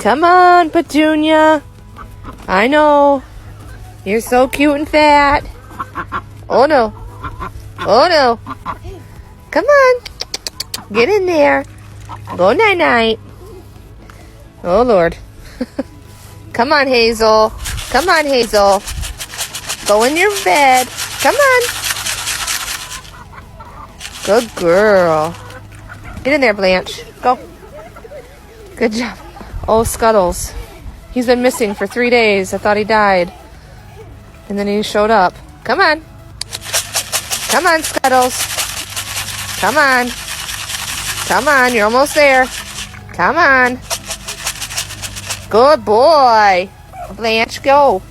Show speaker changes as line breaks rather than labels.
Come on, Petunia. I know. You're so cute and fat. Oh, no. Oh, no. Come on. Get in there. Go night-night. Oh, Lord. Come on, Hazel. Come on, Hazel. Go in your bed. Come on. Good girl. Get in there, Blanche. Go. Good job. Oh, Scuttles. He's been missing for 3 days. I thought he died. And then he showed up. Come on. Come on, Scuttles. Come on. Come on. You're almost there. Come on. Good boy. Blanche, go.